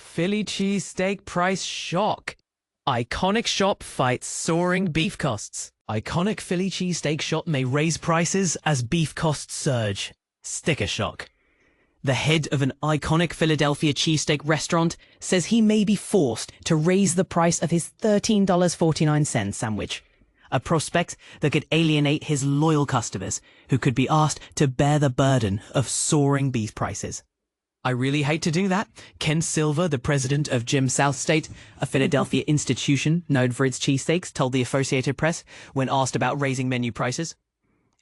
Philly cheesesteak price shock. Iconic shop fights soaring beef costs. Iconic Philly cheesesteak shop may raise prices as beef costs surge. Sticker shock. The head of an iconic Philadelphia cheesesteak restaurant says he may be forced to raise the price of his $13.49 sandwich. A prospect that could alienate his loyal customers, who could be asked to bear the burden of soaring beef prices. I really hate to do that, Ken Silver, the president of Jim South State, a Philadelphia institution known for its cheesesteaks, told the Associated Press when asked about raising menu prices.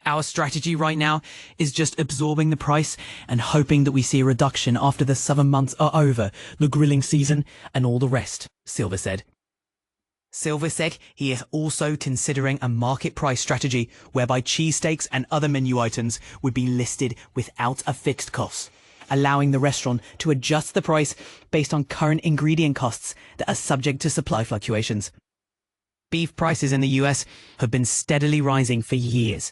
Our strategy right now is just absorbing the price and hoping that we see a reduction after the summer months are over, the grilling season, and all the rest, Silver said. Silver said he is also considering a market price strategy whereby cheesesteaks and other menu items would be listed without a fixed cost, allowing the restaurant to adjust the price based on current ingredient costs that are subject to supply fluctuations. Beef prices in the US have been steadily rising for years,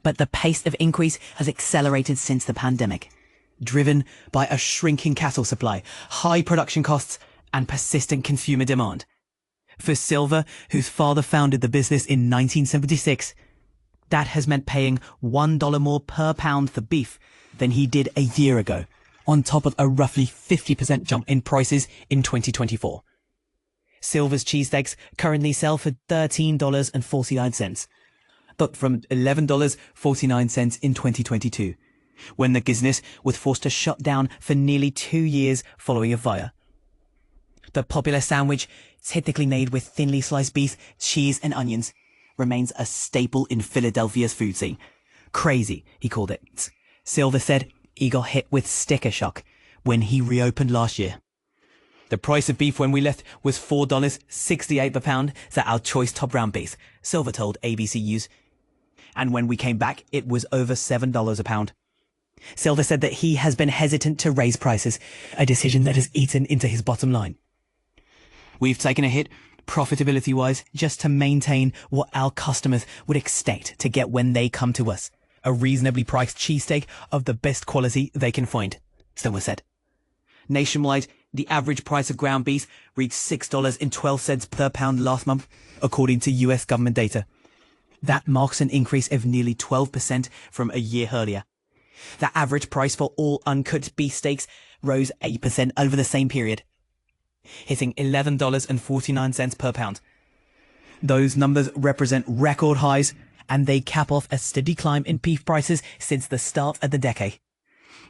but the pace of increase has accelerated since the pandemic, driven by a shrinking cattle supply, high production costs, and persistent consumer demand. For Silver, whose father founded the business in 1976, that has meant paying $1 more per pound for beef than he did a year ago, on top of a roughly 50% jump in prices in 2024. Silver's cheesesteaks currently sell for $13.49, but from $11.49 in 2022, when the business was forced to shut down for nearly 2 years following a fire. The popular sandwich, typically made with thinly sliced beef, cheese, and onions, remains a staple in Philadelphia's food scene. Crazy, he called it. Silver said he got hit with sticker shock when he reopened last year. The price of beef when we left was $4.68 per pound for our choice top round beef, Silver told ABC News. And when we came back, it was over $7 a pound. Silver said that he has been hesitant to raise prices, a decision that has eaten into his bottom line. We've taken a hit, profitability-wise, just to maintain what our customers would expect to get when they come to us. A reasonably priced cheesesteak of the best quality they can find, Silver said. Nationwide, the average price of ground beef reached $6.12 per pound last month, according to US government data. That marks an increase of nearly 12% from a year earlier. The average price for all uncooked beef steaks rose 8% over the same period, hitting $11.49 per pound. Those numbers represent record highs, and they cap off a steady climb in beef prices since the start of the decade.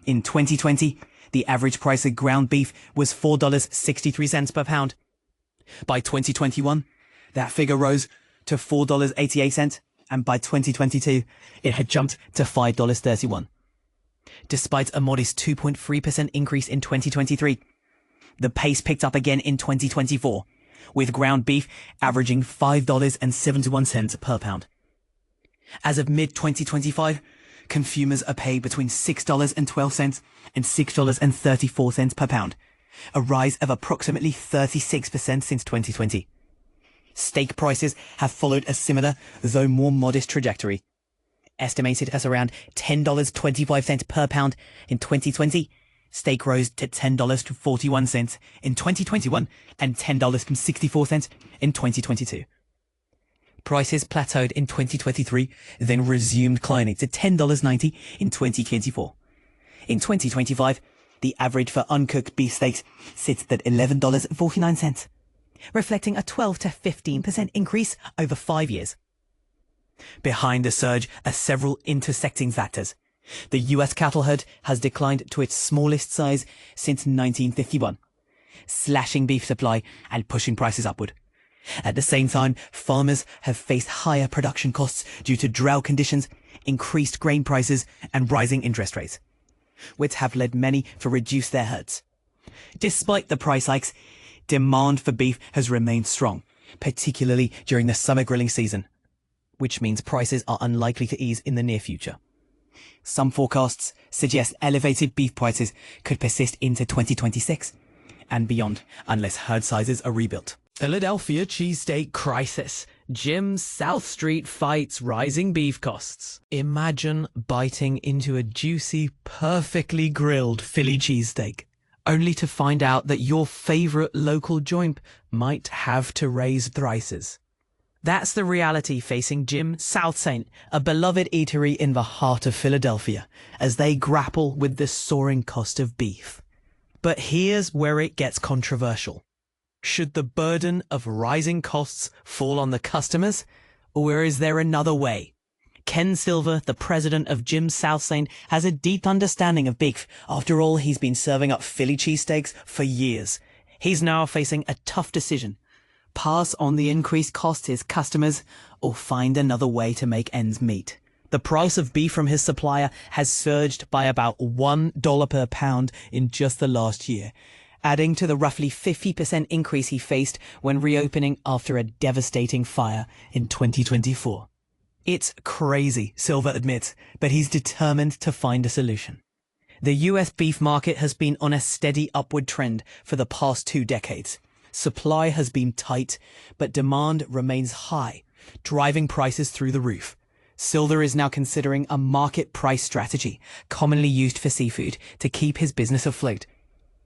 In 2020, the average price of ground beef was $4.63 per pound. By 2021, that figure rose to $4.88, and by 2022, it had jumped to $5.31. Despite a modest 2.3% increase in 2023, the pace picked up again in 2024, with ground beef averaging $5.71 per pound. As of mid-2025, consumers are paid between $6.12 and $6.34 per pound, a rise of approximately 36% since 2020. Steak prices have followed a similar, though more modest trajectory. Estimated as around $10.25 per pound in 2020, steak rose to $10.41 in 2021 and $10.64 in 2022. Prices plateaued in 2023, then resumed climbing to $10.90 in 2024. In 2025, the average for uncooked beef steaks sits at $11.49, reflecting a 12 to 15% increase over 5 years. Behind the surge are several intersecting factors. The US cattle herd has declined to its smallest size since 1951, slashing beef supply and pushing prices upward. At the same time, farmers have faced higher production costs due to drought conditions, increased grain prices, and rising interest rates, which have led many to reduce their herds. Despite the price hikes, demand for beef has remained strong, particularly during the summer grilling season, which means prices are unlikely to ease in the near future. Some forecasts suggest elevated beef prices could persist into 2026 and beyond unless herd sizes are rebuilt. Philadelphia cheesesteak crisis. Jim South Street fights rising beef costs. Imagine biting into a juicy, perfectly grilled Philly cheesesteak. only to find out that your favorite local joint might have to raise prices. That's the reality facing Jim South Saint, a beloved eatery in the heart of Philadelphia, as they grapple with the soaring cost of beef. But here's where it gets controversial. Should the burden of rising costs fall on the customers, or is there another way? Ken Silver, the president of Jim South Saint, has a deep understanding of beef. After all, he's been serving up Philly cheesesteaks for years. He's now facing a tough decision. Pass on the increased cost to his customers, or find another way to make ends meet. The price of beef from his supplier has surged by about $1 per pound in just the last year, adding to the roughly 50% increase he faced when reopening after a devastating fire in 2024. It's crazy, Silver admits, but he's determined to find a solution. The US beef market has been on a steady upward trend for the past 2 decades. Supply has been tight, but demand remains high, driving prices through the roof. Silver is now considering a market price strategy, commonly used for seafood, to keep his business afloat.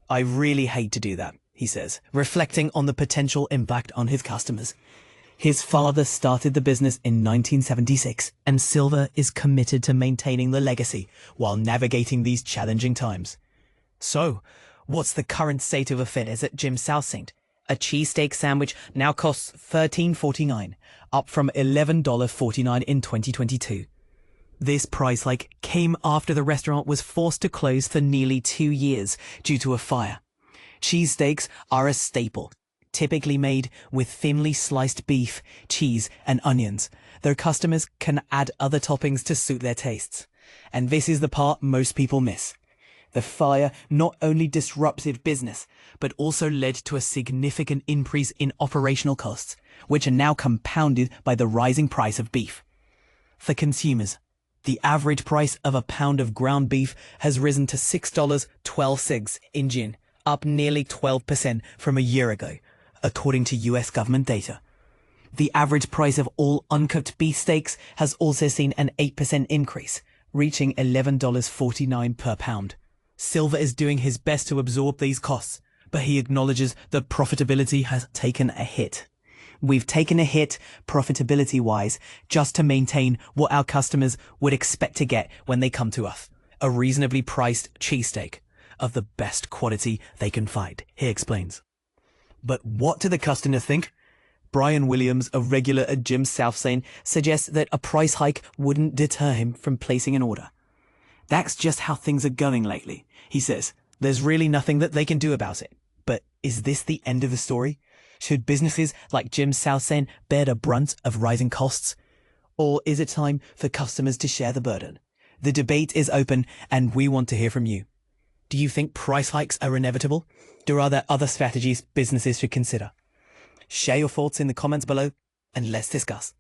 I really hate to do that, he says, reflecting on the potential impact on his customers. His father started the business in 1976, and Silver is committed to maintaining the legacy while navigating these challenging times. So, what's the current state of affairs at Jim South Saint? A cheesesteak sandwich now costs $13.49, up from $11.49 in 2022. This price hike came after the restaurant was forced to close for nearly 2 years due to a fire. Cheesesteaks are a staple, typically made with thinly sliced beef, cheese, and onions, though customers can add other toppings to suit their tastes. And this is the part most people miss. The fire not only disrupted business, but also led to a significant increase in operational costs, which are now compounded by the rising price of beef. For consumers, the average price of a pound of ground beef has risen to $6.12 in June, up nearly 12% from a year ago, according to US government data. The average price of all uncooked beef steaks has also seen an 8% increase, reaching $11.49 per pound. Silver is doing his best to absorb these costs, but he acknowledges that profitability has taken a hit. We've taken a hit, profitability-wise, just to maintain what our customers would expect to get when they come to us. A reasonably priced cheesesteak of the best quality they can find, he explains. But what do the customers think? Brian Williams, a regular at Jim South Saint, suggests that a price hike wouldn't deter him from placing an order. That's just how things are going lately, he says. There's really nothing that they can do about it. But is this the end of the story? Should businesses like Jim South Saint bear the brunt of rising costs? Or is it time for customers to share the burden? The debate is open, and we want to hear from you. Do you think price hikes are inevitable? Are there other strategies businesses should consider? Share your thoughts in the comments below, and let's discuss.